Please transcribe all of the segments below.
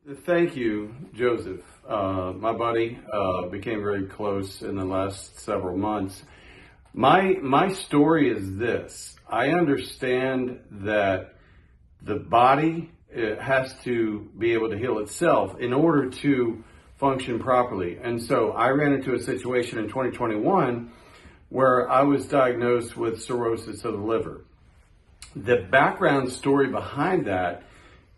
Thank you, Joseph. My buddy became very close in the last several months. My story is this. I understand that the body has to be able to heal itself in order to function properly. And so I ran into a situation in 2021 where I was diagnosed with cirrhosis of the liver. The background story behind that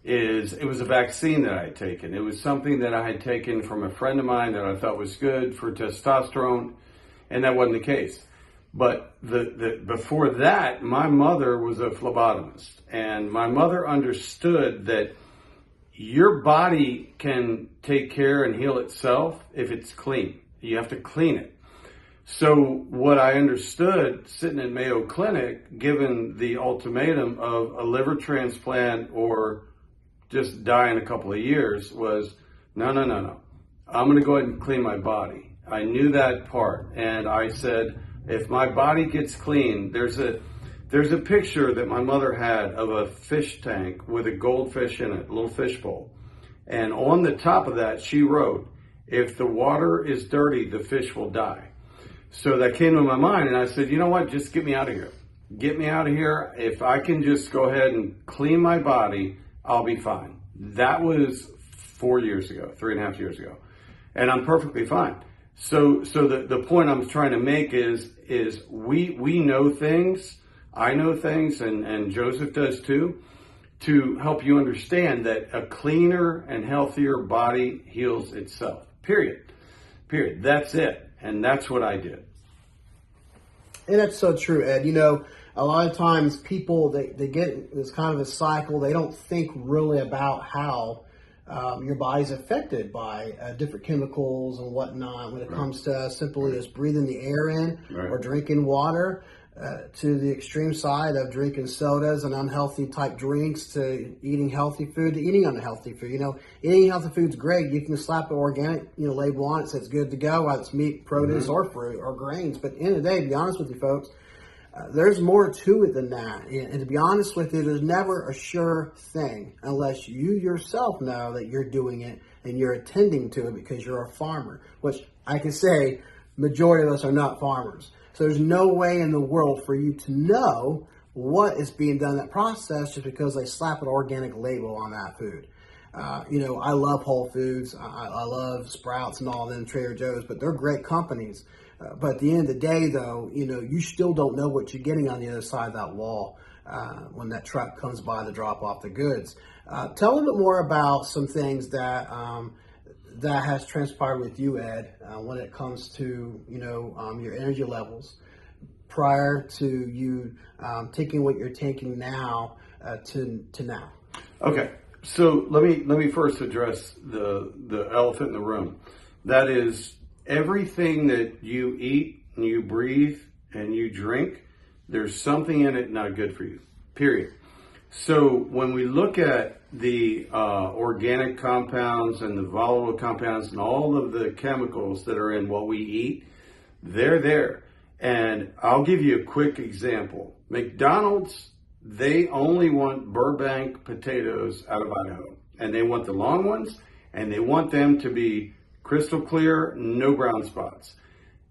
is it was a vaccine that I had taken. It was something that I had taken from a friend of mine that I thought was good for testosterone, and that wasn't the case. But before that, my mother was a phlebotomist, and my mother understood that your body can take care and heal itself if it's clean. You have to clean it. So what I understood sitting in Mayo Clinic, given the ultimatum of a liver transplant or just die in a couple of years, was no. I'm going to go ahead and clean my body. I knew that part. And I said, if my body gets clean, there's a picture that my mother had of a fish tank with a goldfish in it, a little fish bowl. And on the top of that, she wrote, if the water is dirty, the fish will die. So that came to my mind, and I said, you know what, just get me out of here. Get me out of here. If I can just go ahead and clean my body, I'll be fine. That was 4 years ago, 3.5 years ago. And I'm perfectly fine. So the point I'm trying to make is we know things, I know things, and Joseph does too, to help you understand that a cleaner and healthier body heals itself. Period. That's it. And that's what I did. And that's so true, Ed. You know, a lot of times people, they get this kind of a cycle. They don't think really about how your body's affected by different chemicals and whatnot when it comes to simply just breathing the air in or drinking water, to the extreme side of drinking sodas and unhealthy type drinks, to eating healthy food, to eating unhealthy food. You know, eating healthy food's great. You can slap an organic, label on it, says good to go, whether it's meat, produce, or fruit, or grains. But at the end of the day, to be honest with you folks, there's more to it than that. And to be honest with you, there's never a sure thing unless you yourself know that you're doing it and you're attending to it because you're a farmer, which I can say majority of us are not farmers. So there's no way in the world for you to know what is being done in that process just because they slap an organic label on that food. I love Whole Foods. I love Sprouts and all of them, Trader Joe's, but they're great companies. But at the end of the day, though, you still don't know what you're getting on the other side of that wall when that truck comes by to drop off the goods. Tell a little bit more about some things that has transpired with you, Ed, when it comes to, your energy levels prior to you taking what you're taking now to now. Okay. So let me first address the elephant in the room. That is, everything that you eat and you breathe and you drink, there's something in it not good for you, period. So when we look at the organic compounds and the volatile compounds and all of the chemicals that are in what we eat, they're there. And I'll give you a quick example. McDonald's, they only want Burbank potatoes out of Idaho. And they want the long ones, and they want them to be crystal clear, no brown spots.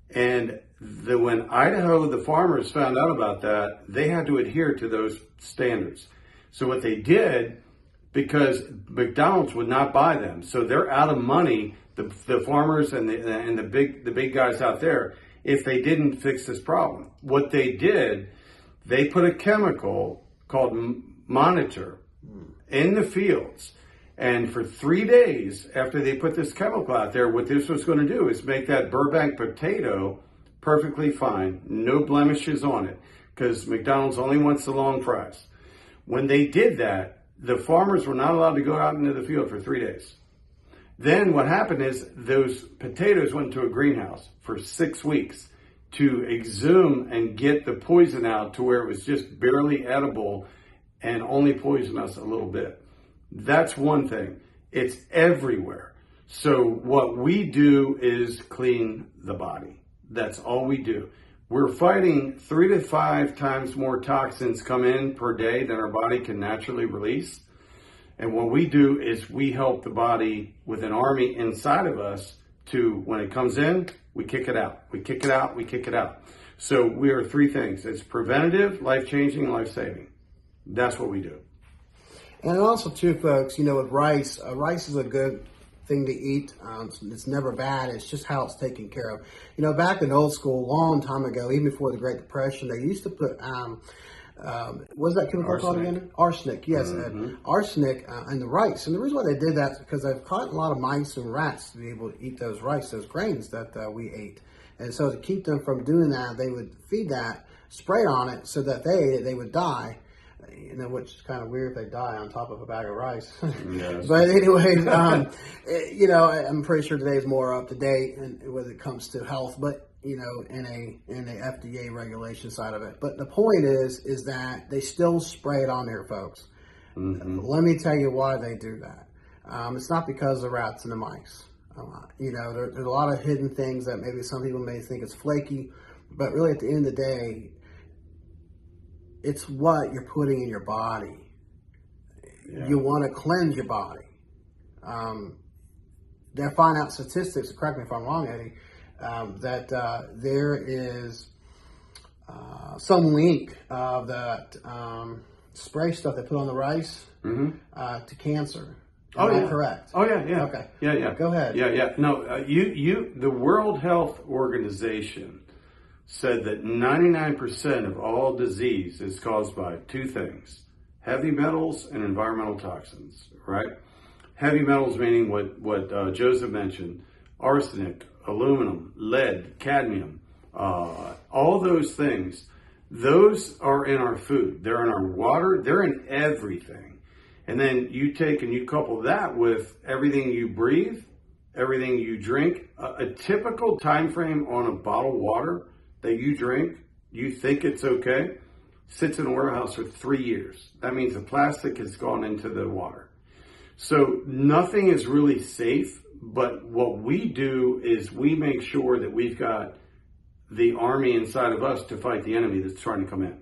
And when Idaho, the farmers found out about that, they had to adhere to those standards. So what they did, because McDonald's would not buy them, so they're out of money, the farmers and the big guys out there, if they didn't fix this problem. What they did, they put a chemical called Monitor in the fields. And for 3 days after they put this chemical out there, what this was going to do is make that Burbank potato perfectly fine, no blemishes on it, because McDonald's only wants the long fries. When they did that, the farmers were not allowed to go out into the field for 3 days. Then what happened is those potatoes went to a greenhouse for 6 weeks to exhume and get the poison out to where it was just barely edible and only poison us a little bit. That's one thing. It's everywhere. So what we do is clean the body. That's all we do. We're fighting 3 to 5 times more toxins come in per day than our body can naturally release. And what we do is we help the body with an army inside of us to, when it comes in, we kick it out. We kick it out, we kick it out. So we are three things. It's preventative, life-changing, life-saving. That's what we do. And also too, folks, with rice, rice is a good thing to eat. It's never bad. It's just how it's taken care of. Back in old school, a long time ago, even before the Great Depression, they used to put, what's that chemical called again? Arsenic. Yes, arsenic in the rice. And the reason why they did that is because they've caught a lot of mice and rats to be able to eat those rice, those grains that we ate. And so to keep them from doing that, they would feed that, spray on it, so that they would die. Which is kind of weird if they die on top of a bag of rice. Yes. But anyways, I'm pretty sure today is more up to date when it comes to health, but in a FDA regulation side of it. But the point is that they still spray it on there, folks. Mm-hmm. Let me tell you why they do that. It's not because of the rats and the mice. There's a lot of hidden things that maybe some people may think is flaky, but really at the end of the day, it's what you're putting in your body. Yeah. You want to cleanse your body. They're finding out statistics, correct me if I'm wrong, Eddie, that there is some link of that spray stuff they put on the rice to cancer. Am I correct? Oh, yeah. Okay. Yeah. Go ahead. Yeah. No, the World Health Organization said that 99% of all disease is caused by two things: heavy metals and environmental toxins, right? Heavy metals meaning what Joseph mentioned: arsenic, aluminum, lead, cadmium, all those things. Those are in our food. They're in our water. They're in everything. And then you take and you couple that with everything you breathe, everything you drink. A typical time frame on a bottle of water that you drink, you think it's okay, sits in a warehouse for 3 years. That means the plastic has gone into the water. So nothing is really safe, but what we do is we make sure that we've got the army inside of us to fight the enemy that's trying to come in.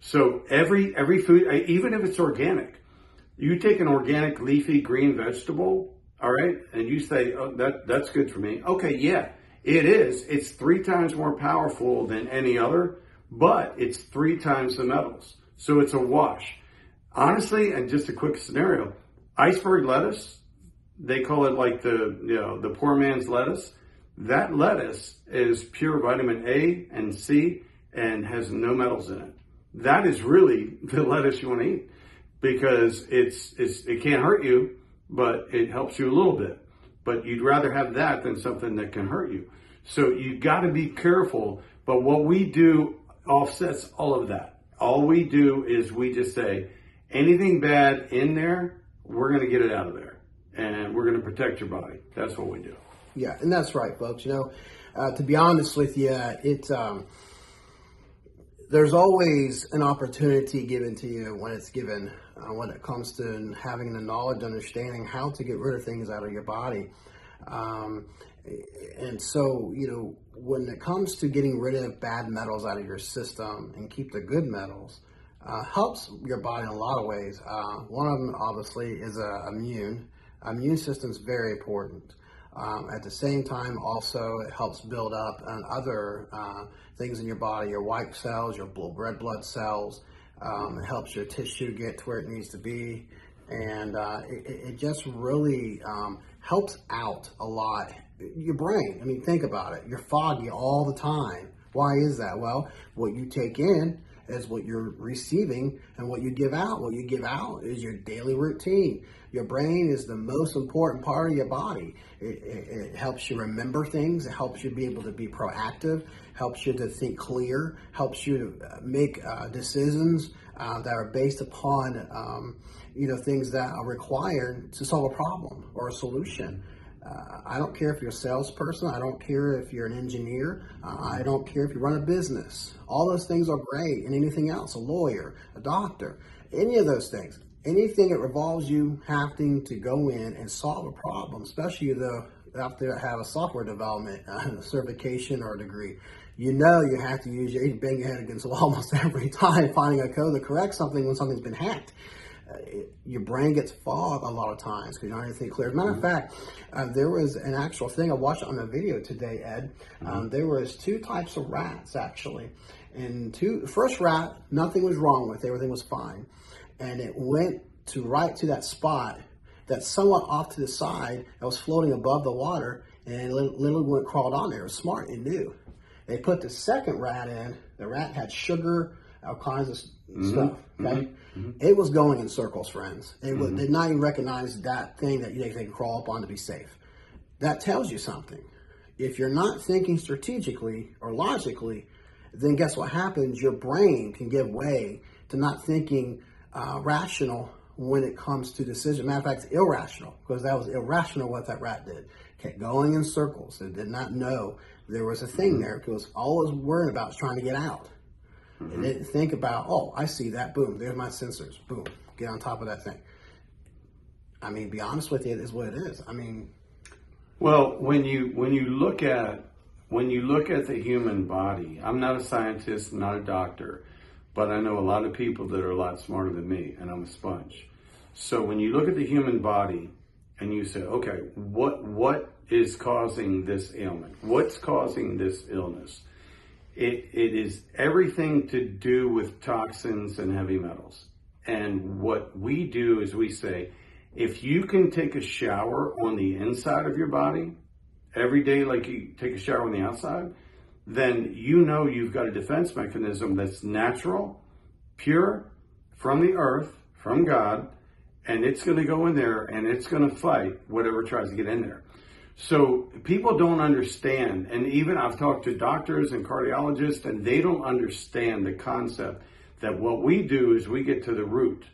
So every food, even if it's organic, you take an organic leafy green vegetable, all right, and you say, oh, that's good for me. Okay, yeah. It is. It's 3 times more powerful than any other, but it's 3 times the metals. So it's a wash. Honestly, and just a quick scenario, iceberg lettuce, they call it like the poor man's lettuce. That lettuce is pure vitamin A and C and has no metals in it. That is really the lettuce you want to eat because it can't hurt you, but it helps you a little bit. But you'd rather have that than something that can hurt you. So you got to be careful. But what we do offsets all of that. All we do is we just say, anything bad in there, we're going to get it out of there. And we're going to protect your body. That's what we do. Yeah, and that's right, folks. To be honest with you, there's always an opportunity given to you when it's given, when it comes to having the knowledge, understanding how to get rid of things out of your body. And so, when it comes to getting rid of bad metals out of your system and keep the good metals, helps your body in a lot of ways. One of them, obviously, is immune. Immune system is very important. At the same time, also, it helps build up other things in your body, your white cells, your red blood cells. It helps your tissue get to where it needs to be. And it just really helps out a lot. Your brain, think about it. You're foggy all the time. Why is that? Well, what you take in is what you're receiving and what you give out. What you give out is your daily routine. Your brain is the most important part of your body. It helps you remember things. It helps you be able to be proactive, helps you to think clear, helps you to make decisions that are based upon, things that are required to solve a problem or a solution. I don't care if you're a salesperson. I don't care if you're an engineer. I don't care if you run a business. All those things are great. And anything else, a lawyer, a doctor, any of those things. Anything that revolves you having to go in and solve a problem, especially after you have a software development certification or a degree. You have to use bang your head against the wall almost every time finding a code that corrects something when something's been hacked. your brain gets fogged a lot of times because you don't have anything clear. As a matter of fact, there was an actual thing I watched on a video today, Ed. There was 2 types of rats actually, and the first rat, nothing was wrong with it, everything was fine, and it went right to that spot that's somewhat off to the side that was floating above the water, and literally went crawled on there. It was smart, it knew. They put the second rat in. The rat had sugar, all kinds of stuff. Okay, it was going in circles, friends. It did not even recognize that thing that they can crawl up on to be safe. That tells you something. If you're not thinking strategically or logically, then guess what happens? Your brain can give way to not thinking rational when it comes to decision. Matter of fact, it's irrational, because that was irrational what that rat did. Kept going in circles. It did not know there was a thing there, because all it was worried about was trying to get out. It didn't think about, oh, I see that, boom, there's my sensors, boom, get on top of that thing. I mean, be honest with you, it is what it is. I mean, well, when you look at the human body, I'm not a scientist, not a doctor, but I know a lot of people that are a lot smarter than me, and I'm a sponge. So when you look at the human body and you say, okay, what is causing this ailment? What's causing this illness? It is everything to do with toxins and heavy metals. And what we do is we say, if you can take a shower on the inside of your body every day like you take a shower on the outside, then you know you've got a defense mechanism that's natural, pure, from the earth, from God, and it's going to go in there and it's going to fight whatever tries to get in there. So people don't understand, and even I've talked to doctors and cardiologists, and they don't understand the concept that what we do is we get to the root.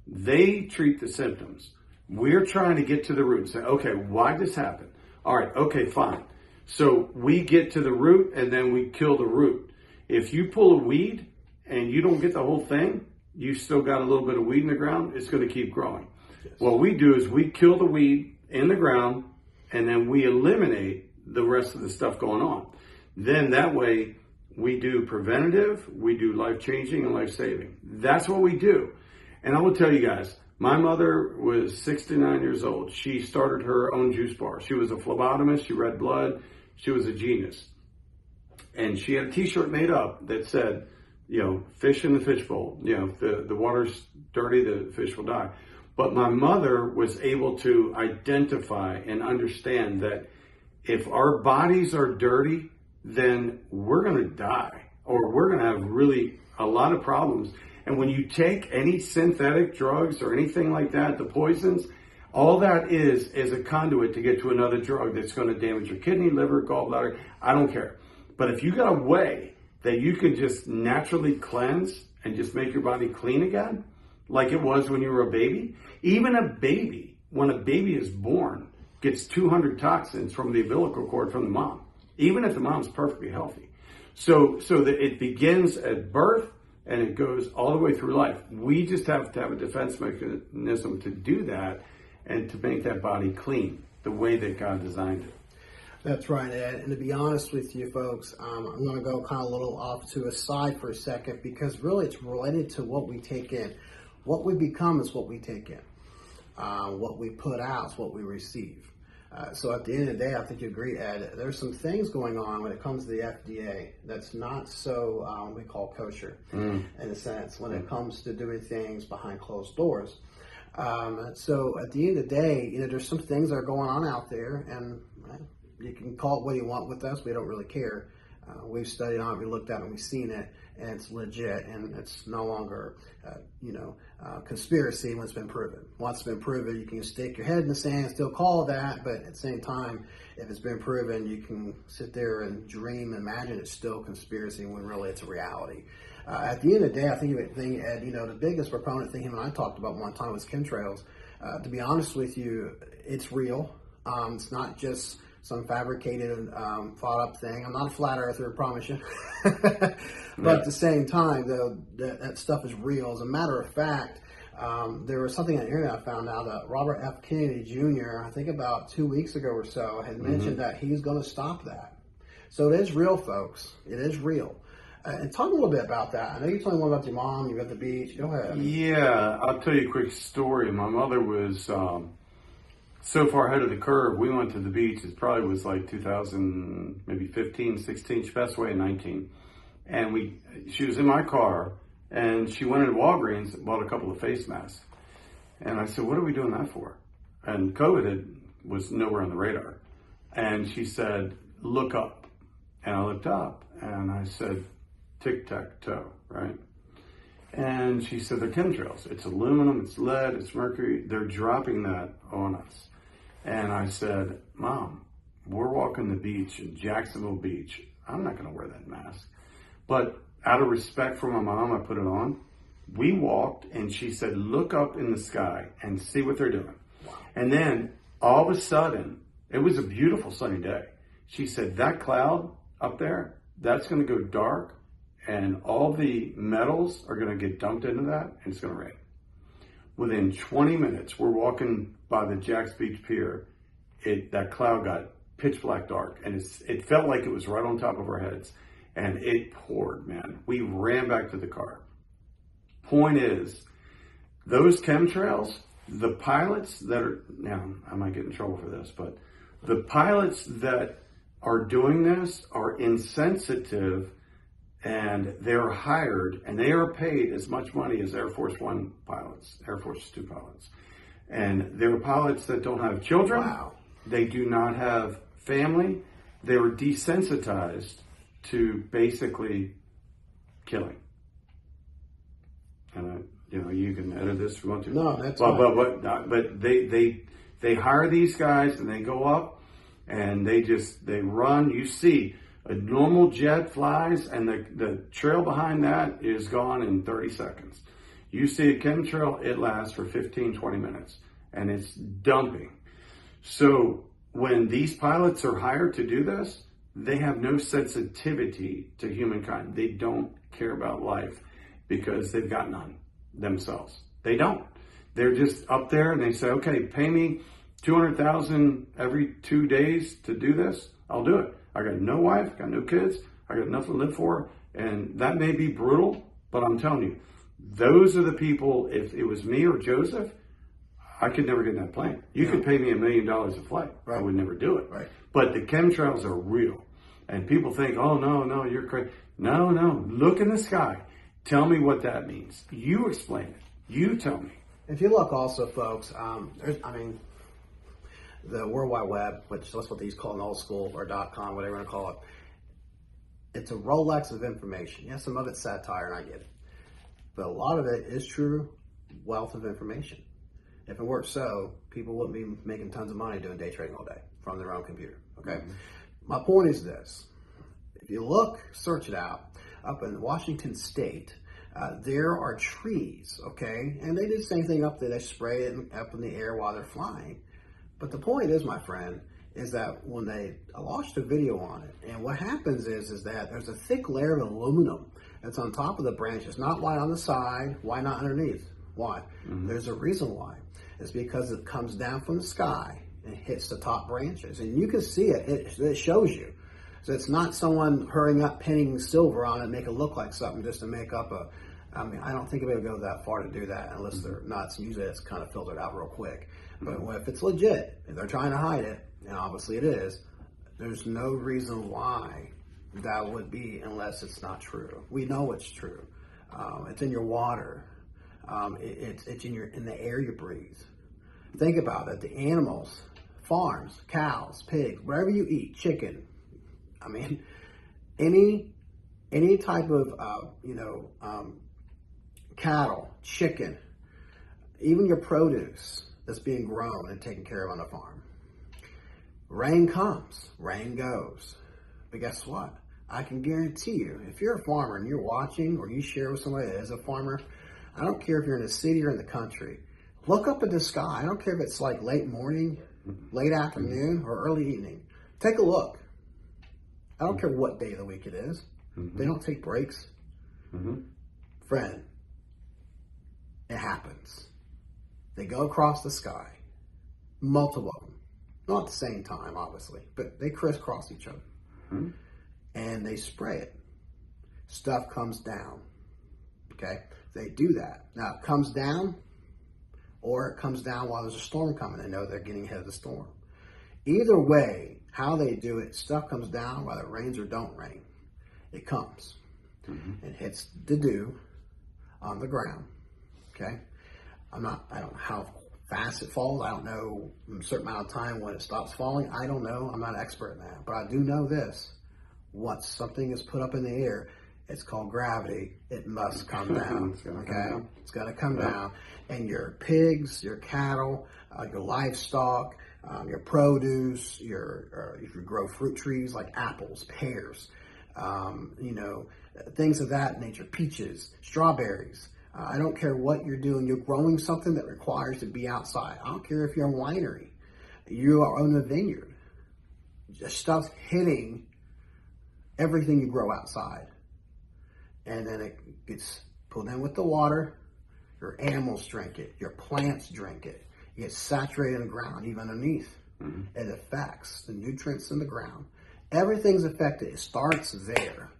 They treat the symptoms. We're trying to get to the root and say, okay, why did this happen? All right, okay, fine. So we get to the root and then we kill the root. If you pull a weed and you don't get the whole thing, you still got a little bit of weed in the ground, it's going to keep growing. Yes. What we do is we kill the weed in the ground, and then we eliminate the rest of the stuff going on. Then that way we do preventative, we do life-changing and life-saving. That's what we do. And I will tell you guys, my mother was 69 years old. She started her own juice bar. She was a phlebotomist, she read blood, she was a genius. And she had a t-shirt made up that said, fish in the fishbowl. The water's dirty, the fish will die. But my mother was able to identify and understand that if our bodies are dirty, then we're going to die, or we're going to have really a lot of problems. And when you take any synthetic drugs or anything like that, the poisons, all that is a conduit to get to another drug that's going to damage your kidney, liver, gallbladder. I don't care. But if you got a way that you can just naturally cleanse and just make your body clean again, like it was when you were a baby. Even a baby, when a baby is born, gets 200 toxins from the umbilical cord from the mom, even if the mom's perfectly healthy. So that it begins at birth and it goes all the way through life. We just have to have a defense mechanism to do that and to make that body clean the way that God designed it. That's right, Ed. And to be honest with you folks, I'm going to go kind of a little off to a side for a second, because really it's related to what we take in. What we become is what we take in. What we put out is what we receive. So at the end of the day, I think you agree, Ed, there's some things going on when it comes to the FDA that's not so, we call kosher, in a sense, when it comes to doing things behind closed doors. So at the end of the day, there's some things that are going on out there, and you can call it what you want with us. We don't really care. We've studied on it, we looked at it, and we've seen it, and it's legit, and it's no longer, conspiracy when it's been proven. Once it's been proven, you can stick your head in the sand and still call it that, but at the same time, if it's been proven, you can sit there and dream and imagine it's still conspiracy when really it's a reality. At the end of the day, I think, Ed, the biggest proponent thing him and I talked about one time was chemtrails. To be honest with you, it's real. It's not just some fabricated, thought up thing. I'm not a flat earther, I promise you. But at the same time, though, that stuff is real. As a matter of fact, there was something on the internet I found out that Robert F. Kennedy Jr., I think about 2 weeks ago or so, had mentioned that he's going to stop that. So it is real, folks. It is real. And talk a little bit about that. I know you told me more about your mom. You were at the beach. Go ahead. Yeah, I'll tell you a quick story. My mother was so far ahead of the curve. We went to the beach. It probably was like 2000, maybe 15, 16. She passed away in 19. And she was in my car, and she went into Walgreens and bought a couple of face masks. And I said, what are we doing that for? And COVID was nowhere on the radar. And she said, look up. And I looked up, and I said, tic-tac-toe, right? And she said, they're chemtrails. It's aluminum, it's lead, it's mercury. They're dropping that on us. And I said, Mom, we're walking the beach in Jacksonville Beach. I'm not going to wear that mask. But out of respect for my mom, I put it on. We walked, and she said, look up in the sky and see what they're doing. And then all of a sudden, it was a beautiful sunny day. She said, that cloud up there, that's going to go dark, and all the metals are going to get dumped into that, and it's going to rain. Within 20 minutes, we're walking by the Jacks Beach Pier. That cloud got pitch black dark, and it felt like it was right on top of our heads. And it poured, man. We ran back to the car. Point is, those chemtrails, the pilots that are, now I might get in trouble for this, but the pilots that are doing this are insensitive, and they're hired, and they are paid as much money as Air Force One pilots, Air Force Two pilots. And they're pilots that don't have children. Wow. They do not have family. They were desensitized to basically killing. And you can edit this if you want to. No, that's fine. But they hire these guys, and they go up, and they run. You see, a normal jet flies, and the trail behind that is gone in 30 seconds. You see a chemtrail, it lasts for 15, 20 minutes, and it's dumping. So when these pilots are hired to do this, they have no sensitivity to humankind. They don't care about life because they've got none themselves. They don't. They're just up there, and they say, okay, pay me $200,000 every 2 days to do this. I'll do it. I got no wife, got no kids, I got nothing to live for, and that may be brutal, but I'm telling you, those are the people. If it was me or Joseph, I could never get in that plane. You could pay me $1 million a flight. Right. I would never do it. Right. But the chemtrails are real. And people think, oh, no, you're crazy. No, look in the sky. Tell me what that means. You explain it. You tell me. If you look also, folks, the World Wide Web, which that's what they used to call an old school, or .com, whatever you want to call it, it's a Rolex of information. Yeah, some of it's satire, and I get it. But a lot of it is true wealth of information. If it weren't so, people wouldn't be making tons of money doing day trading all day from their own computer, okay? Mm-hmm. My point is this. If you look, search it out, up in Washington State, there are trees, okay? And they do the same thing up there. They spray it up in the air while they're flying. But the point is, my friend, is that when I watched a video on it, and what happens is that there's a thick layer of aluminum that's on top of the branches. Not why on the side, why not underneath? Why? Mm-hmm. There's a reason why. It's because it comes down from the sky and hits the top branches. And you can see it. It shows you. So it's not someone hurrying up, pinning silver on it, make it look like something just to make up I don't think it would go that far to do that unless they're nuts. Usually it's kind of filtered out real quick. But if it's legit, if they're trying to hide it, and obviously it is, there's no reason why that would be unless it's not true. We know it's true. It's in your water. It's in the air you breathe. Think about it. The animals, farms, cows, pigs, wherever you eat, chicken. Any type of cattle, chicken, even your produce that's being grown and taken care of on a farm. Rain comes, rain goes. But guess what? I can guarantee you, if you're a farmer and you're watching or you share with somebody that is a farmer, I don't care if you're in the city or in the country, look up at the sky. I don't care if it's like late morning, late afternoon, or early evening. Take a look. I don't care what day of the week it is. Mm-hmm. They don't take breaks. Mm-hmm. Friend, it happens. They go across the sky, multiple of them. Not at the same time, obviously, but they crisscross each other. Mm-hmm. And they spray it. stuff comes down. Okay, they do that. Now it comes down, or it comes down while there's a storm coming. They know they're getting ahead of the storm. Either way, how they do it, stuff comes down whether it rains or don't rain. It comes. It hits the dew on the ground. Okay, I don't know how fast it falls. I don't know a certain amount of time when it stops falling. I don't know. I'm not an expert in that, but I do know this: once something is put up in the air, it's called gravity. It must come down. Okay, it's got to come down. And your pigs, your cattle, your livestock, your produce, if you grow fruit trees like apples, pears, things of that nature, peaches, strawberries. I don't care what you're doing. You're growing something that requires to be outside. I don't care if you're a winery. You are on a vineyard. Just stuff's hitting everything you grow outside. And then it gets pulled in with the water. Your animals drink it. Your plants drink it. It gets saturated in the ground, even underneath. It affects the nutrients in the ground. Everything's affected. It starts there.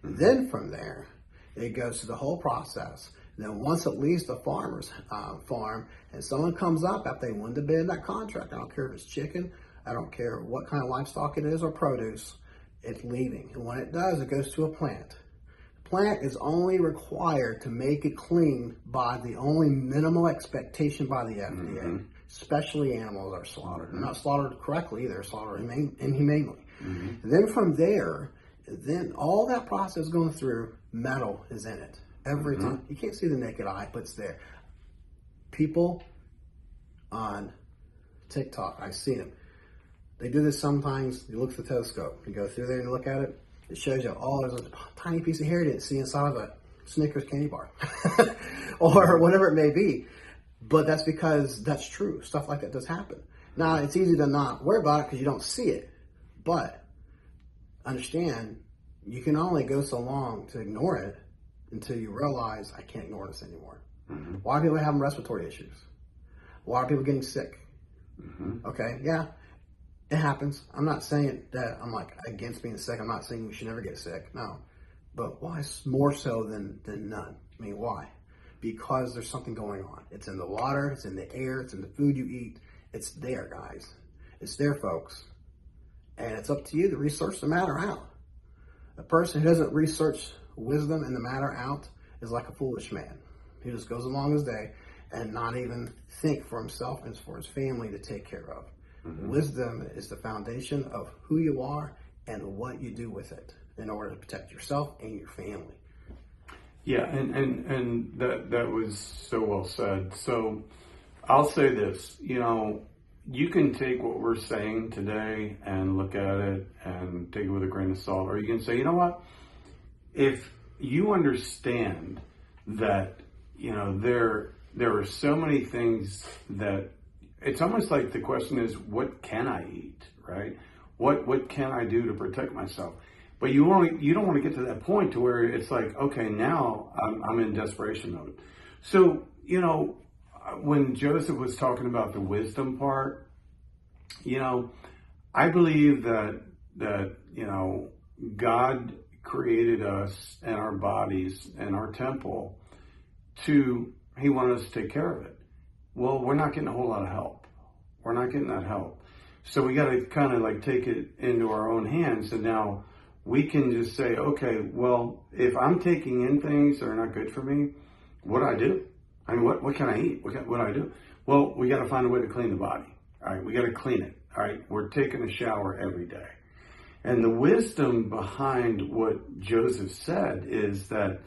Then from there, it goes through the whole process. And then once it leaves the farmer's farm, and someone comes up after they win the bid in that contract, I don't care if it's chicken, I don't care what kind of livestock it is or produce, it's leaving. And when it does, it goes to a plant. The plant is only required to make it clean by the only minimal expectation by the FDA. Especially animals are slaughtered. They're not slaughtered correctly, they're slaughtered inhumanely. Then from there, then all that process going through, metal is in it. Every time. You can't see the naked eye, but it's there. People on TikTok, I see them. They do this sometimes. You look at the telescope. You go through there and look at it. It shows you, there's a tiny piece of hair you didn't see inside of a Snickers candy bar. Or whatever it may be. But that's because that's true. Stuff like that does happen. Now, it's easy to not worry about it because you don't see it. But understand, you can only go so long to ignore it until you realize, I can't ignore this anymore. Why are people having respiratory issues? Why are people getting sick? Okay, yeah, it happens. I'm not saying that I'm like against being sick. I'm not saying we should never get sick. No. But why more so than none? I mean, why? Because there's something going on. It's in the water, it's in the air, it's in the food you eat. It's there, guys. It's there, folks. And it's up to you to research the matter out. A person who doesn't research wisdom and the matter out is like a foolish man. He just goes along his day and not even think for himself and for his family to take care of. Wisdom is the foundation of who you are and what you do with it in order to protect yourself and your family. Yeah, and that was so well said. So I'll say this, you can take what we're saying today and look at it and take it with a grain of salt, or you can say, you know what, if you understand that, there are so many things that it's almost like the question is, what can I eat, right? What can I do to protect myself? But you don't want to get to that point to where it's like, okay, now I'm in desperation mode. So, when Joseph was talking about the wisdom part, I believe that God created us and our bodies and our temple he wanted us to take care of it. Well, we're not getting a whole lot of help. We're not getting that help. So we got to kind of like take it into our own hands. And now we can just say, okay, well, if I'm taking in things that are not good for me, what do I do? I mean, what can I eat? What do I do? Well, we got to find a way to clean the body. All right, we got to clean it. All right, we're taking a shower every day. And the wisdom behind what Joseph said is that,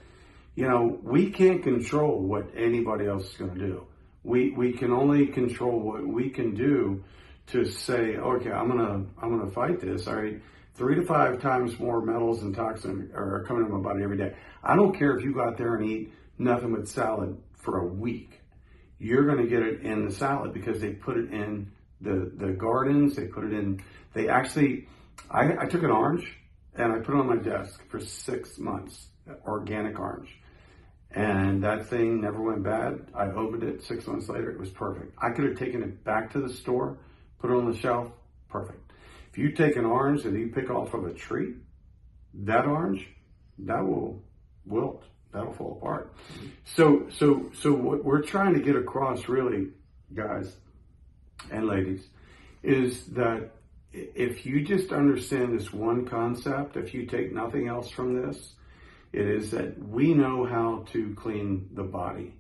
we can't control what anybody else is going to do. We can only control what we can do to say, okay, I'm gonna fight this. All right, 3 to 5 times more metals and toxins are coming in my body every day. I don't care if you go out there and eat nothing but salad for a week. You're going to get it in the salad because they put it in the gardens. They put it in. They actually, I took an orange and I put it on my desk for 6 months, organic orange. And that thing never went bad. I opened it 6 months later. It was perfect. I could have taken it back to the store, put it on the shelf. Perfect. If you take an orange that you pick off of a tree, that orange, that will wilt. That'll fall apart. So what we're trying to get across, really, guys and ladies, is that if you just understand this one concept, if you take nothing else from this, it is that we know how to clean the body.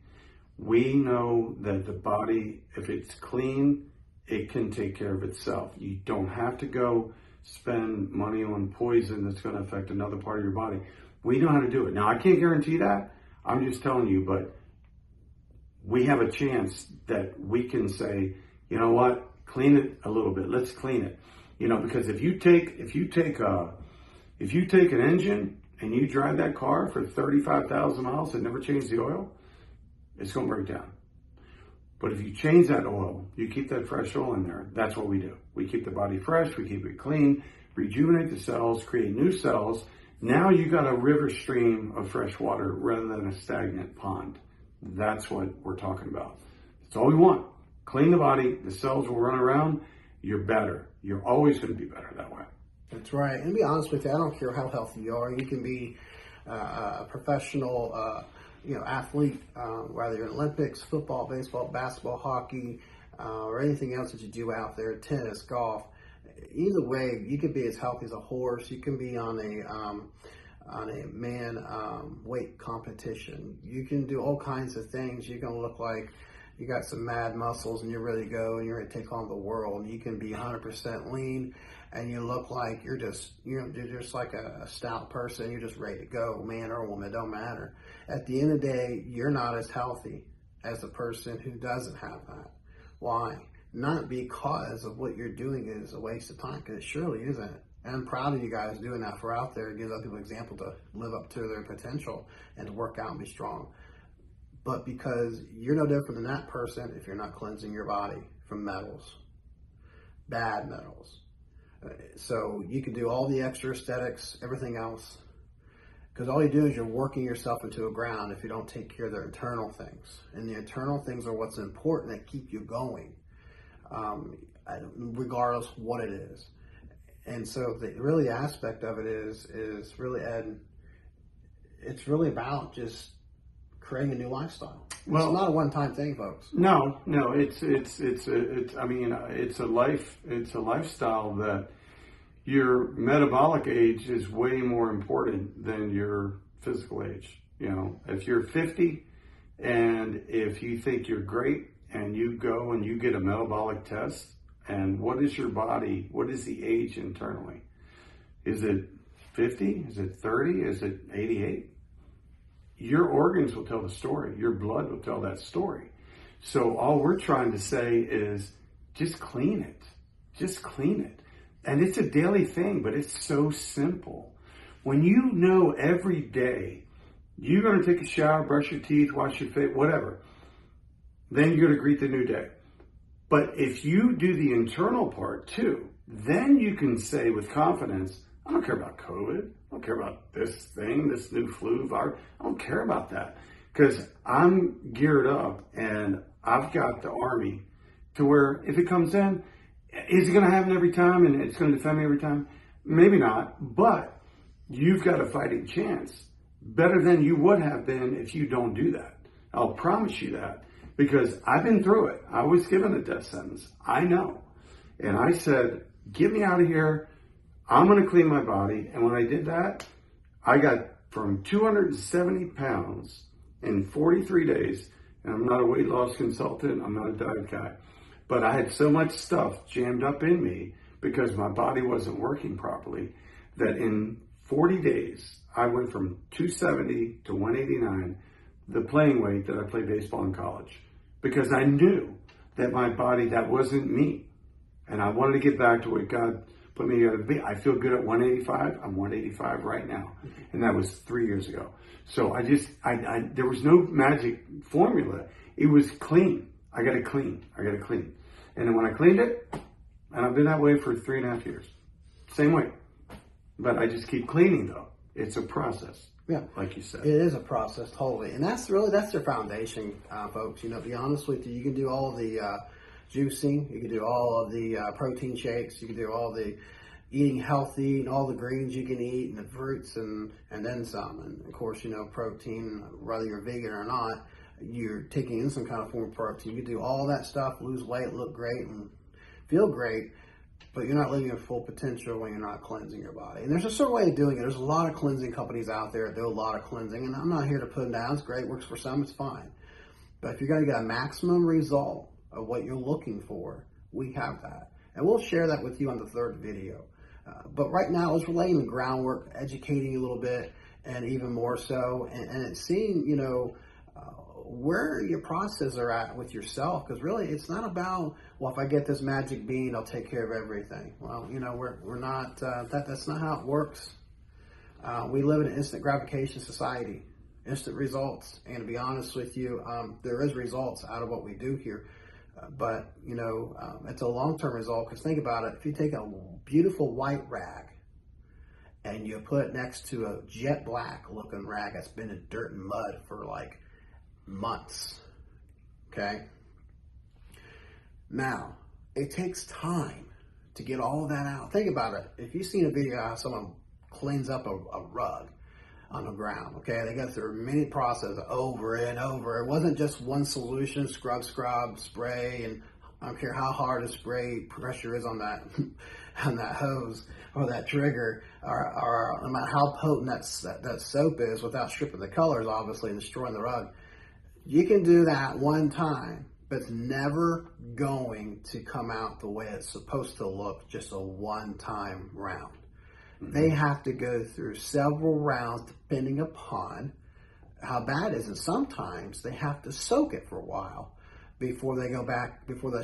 We know that the body, if it's clean, it can take care of itself. You don't have to go spend money on poison that's going to affect another part of your body. We know how to do it. Now, I can't guarantee that. I'm just telling you, but we have a chance that we can say, you know what, clean it a little bit. Let's clean it. You know, because if you take an engine and you drive that car for 35,000 miles and never change the oil, it's going to break down. But if you change that oil, you keep that fresh oil in there. That's what we do. We keep the body fresh. We keep it clean, rejuvenate the cells, create new cells. Now you got a river stream of fresh water rather than a stagnant pond. That's what we're talking about. That's all we want. Clean the body. The cells will run around. You're better. You're always going to be better that way. That's right. And to be honest with you, I don't care how healthy you are. You can be a professional, athlete, whether you're in Olympics, football, baseball, basketball, hockey, or anything else that you do out there, tennis, golf. Either way, you could be as healthy as a horse. You can be on a man weight competition. You can do all kinds of things. You can look like you got some mad muscles and you're ready to go and you're going to take on the world. You can be 100% lean and you look like you're just like a stout person. You're just ready to go, man or woman, it don't matter. At the end of the day, you're not as healthy as a person who doesn't have that. Why? Not because of what you're doing is a waste of time, because it surely isn't. And I'm proud of you guys doing that for out there. It gives other people an example to live up to their potential and to work out and be strong. But because you're no different than that person if you're not cleansing your body from metals, bad metals. So you can do all the extra aesthetics, everything else, because all you do is you're working yourself into a ground if you don't take care of the internal things. And the internal things are what's important that keep you going, regardless what it is. And so the really aspect of it is really, Ed, it's really about just creating a new lifestyle. Well, it's not a one-time thing, folks. No, it's a lifestyle that your metabolic age is way more important than your physical age. You know, if you're 50 and if you think you're great and you go and you get a metabolic test, and what is your body, what is the age internally? Is it 50? Is it 30? Is it 88? Your organs will tell the story. Your blood will tell that story. So all we're trying to say is just clean it. Just clean it. And it's a daily thing, but it's so simple. When you know every day you're going to take a shower, brush your teeth, wash your face, whatever, then you're going to greet the new day. But if you do the internal part too, then you can say with confidence, I don't care about COVID. I don't care about this thing, this new flu virus. I don't care about that because I'm geared up and I've got the army to where if it comes in, is it going to happen every time and it's going to defend me every time? Maybe not, but you've got a fighting chance better than you would have been if you don't do that. I'll promise you that because I've been through it. I was given a death sentence. I know. And I said, get me out of here. I'm going to clean my body. And when I did that, I got from 270 pounds in 43 days. And I'm not a weight loss consultant. I'm not a diet guy. But I had so much stuff jammed up in me because my body wasn't working properly that in 40 days, I went from 270 to 189, the playing weight that I played baseball in college. Because I knew that my body, that wasn't me. And I wanted to get back to what God put me together to be. I feel good at 185. I'm 185 right now. And that was 3 years ago. So there was no magic formula. It was clean. I got to clean. And then when I cleaned it, and I've been that way for 3.5 years. Same way. But I just keep cleaning though. It's a process. Yeah. Like you said. It is a process, totally. And that's their foundation, folks. You know, to be honest with you, you can do all the juicing, you can do all of the protein shakes, you can do all the eating healthy and all the greens you can eat and the fruits and then some. And of course, protein, whether you're vegan or not, you're taking in some kind of form of protein. You do all that stuff, lose weight, look great, and feel great, but you're not living your full potential when you're not cleansing your body. And there's a certain way of doing it. There's a lot of cleansing companies out there that do a lot of cleansing, and I'm not here to put them down. It's great, works for some, it's fine. But if you're going to get a maximum result of what you're looking for, we have that. And we'll share that with you on the third video. But right now, I was laying the groundwork, educating you a little bit, and even more so, and it's seeing, where your processes are at with yourself, because really it's not about, well, if I get this magic bean, I'll take care of everything. Well, we're not, that's not how it works. We live in an instant gratification society, instant results, and to be honest with you, there is results out of what we do here, but it's a long-term result, because think about it, if you take a beautiful white rag and you put it next to a jet black looking rag that's been in dirt and mud for like months, okay? Now, it takes time to get all that out. Think about it. If you've seen a video how someone cleans up a rug on the ground, okay? They go through many processes over and over. It wasn't just one solution, scrub, spray, and I don't care how hard a spray pressure is on that on that hose or that trigger, or no matter how potent that soap is without stripping the colors, obviously, and destroying the rug. You can do that one time, but it's never going to come out the way it's supposed to look, just a one-time round. Mm-hmm. They have to go through several rounds depending upon how bad it is. And sometimes they have to soak it for a while before they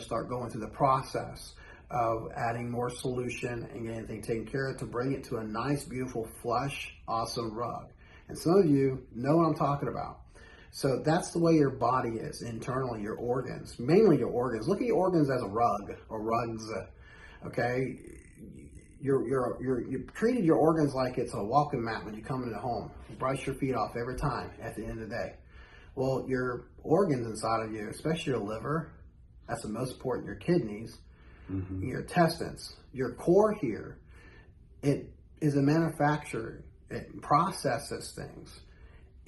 start going through the process of adding more solution and getting anything taken care of to bring it to a nice, beautiful, flush, awesome rug. And some of you know what I'm talking about. So that's the way your body is internally, your organs, mainly your organs. Look at your organs as a rug or rugs, okay? You've treated your organs like it's a welcome mat when you come into the home. You brush your feet off every time at the end of the day. Well, your organs inside of you, especially your liver, that's the most important, your kidneys, mm-hmm. your intestines, your core here, it is a manufacturer. It processes things.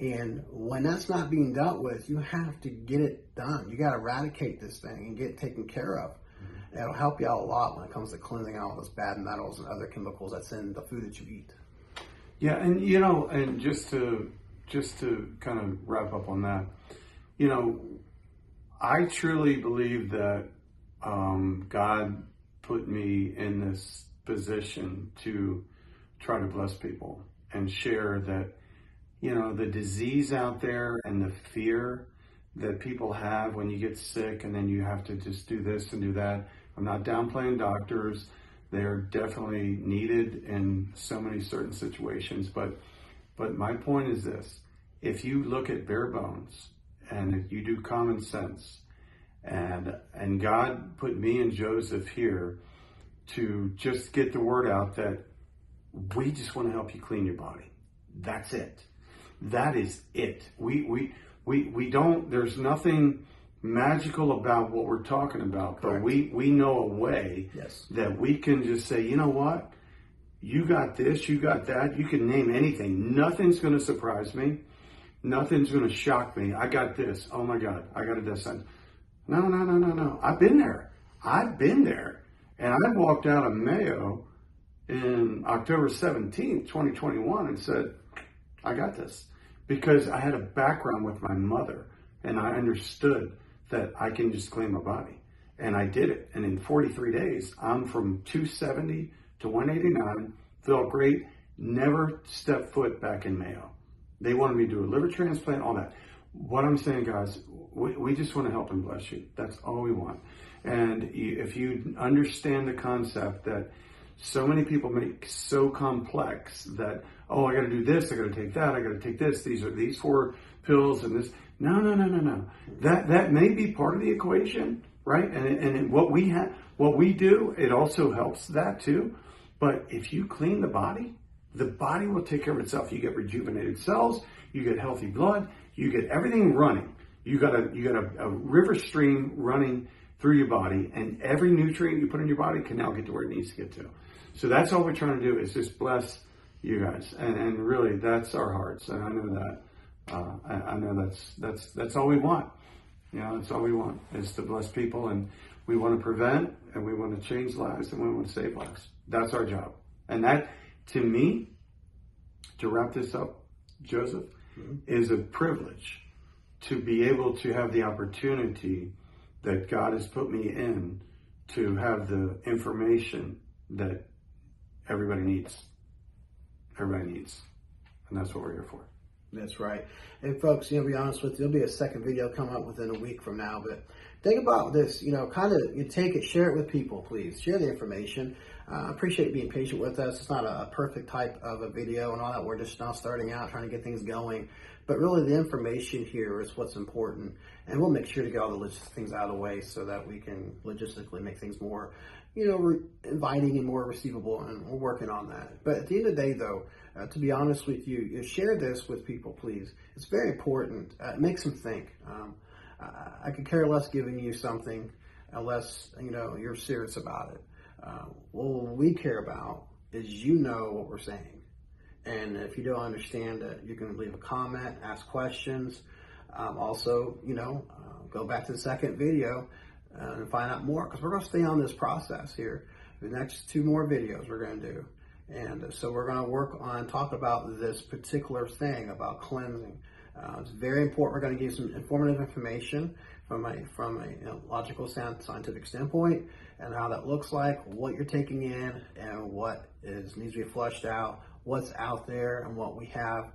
And when that's not being dealt with, you have to get it done. You got to eradicate this thing and get it taken care of. Mm-hmm. It'll help you out a lot when it comes to cleansing out all those bad metals and other chemicals that's in the food that you eat. Yeah, and just to kind of wrap up on that, I truly believe that God put me in this position to try to bless people and share that, the disease out there and the fear that people have when you get sick and then you have to just do this and do that. I'm not downplaying doctors. They're definitely needed in so many certain situations. But my point is this. If you look at bare bones and if you do common sense, and God put me and Joseph here to just get the word out that we just want to help you clean your body. That's it. That is it. We don't, there's nothing magical about what we're talking about, but we know a way that we can just say, you know what? You got this, you got that, you can name anything. Nothing's going to surprise me. Nothing's going to shock me. I got this. Oh my God, I got a death sentence. No. I've been there. And I walked out of Mayo in October 17th, 2021 and said, I got this, because I had a background with my mother and I understood that I can just clean my body, and I did it. And in 43 days, I'm from 270 to 189, felt great, never stepped foot back in Mayo. They wanted me to do a liver transplant, all that. What I'm saying, guys, we just want to help and bless you. That's all we want. And if you understand the concept that so many people make so complex that, oh, I got to do this, I got to take that, I got to take this, these are these 4 pills and this. No. That may be part of the equation, right? And what we do, it also helps that too. But if you clean the body will take care of itself. You get rejuvenated cells, you get healthy blood, you get everything running. You got a river stream running through your body, and every nutrient you put in your body can now get to where it needs to get to. So that's all we're trying to do, is just bless you guys, and really that's our hearts. And I know that I know that's all we want. You know, that's all we want, is to bless people, and we want to prevent, and we want to change lives, and we want to save lives. That's our job. And that, to me, to wrap this up, Joseph, is a privilege to be able to have the opportunity that God has put me in to have the information that everybody needs. Everybody needs. And that's what we're here for. That's right. And folks, to be honest with you, there'll be a second video coming up within a week from now. But think about this, kind of, you take it, share it with people, please. Share the information. I appreciate you being patient with us. It's not a perfect type of a video and all that. We're just now starting out, trying to get things going. But really, the information here is what's important. And we'll make sure to get all the things out of the way so that we can logistically make things more, inviting and more receivable. And we're working on that. But at the end of the day, though, to be honest with you, share this with people, please. It's very important. It makes them think. I could care less giving you something unless, you're serious about it. What we care about is what we're saying. And if you don't understand it, you can leave a comment, ask questions. Also, go back to the second video and find out more, because we're going to stay on this process here. The next 2 more videos we're going to do. And so we're going to talk about this particular thing about cleansing. It's very important. We're going to give some informative information from a logical scientific standpoint, and how that looks like, what you're taking in, and what needs to be flushed out, what's out there, and what we have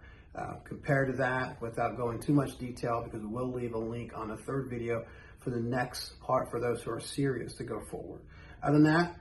compared to that, without going too much detail, because we'll leave a link on the third video for the next part for those who are serious to go forward. Other than that,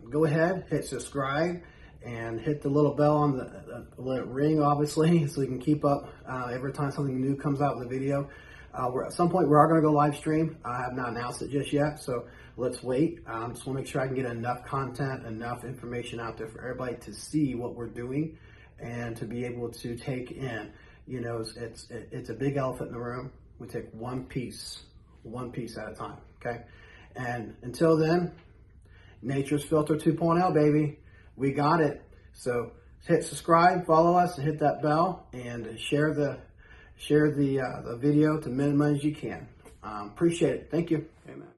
go ahead, hit subscribe, and hit the little bell on let it ring, obviously, so you can keep up every time something new comes out with the video. At some point, we are going to go live stream. I have not announced it just yet, so let's wait. Just want to make sure I can get enough content, enough information out there for everybody to see what we're doing and to be able to take in. It's a big elephant in the room. We take one piece at a time, okay? And until then, Nature's Filter 2.0, baby. We got it. So hit subscribe, follow us, and hit that bell, and share the video to minimize as you can. Appreciate it. Thank you. Amen.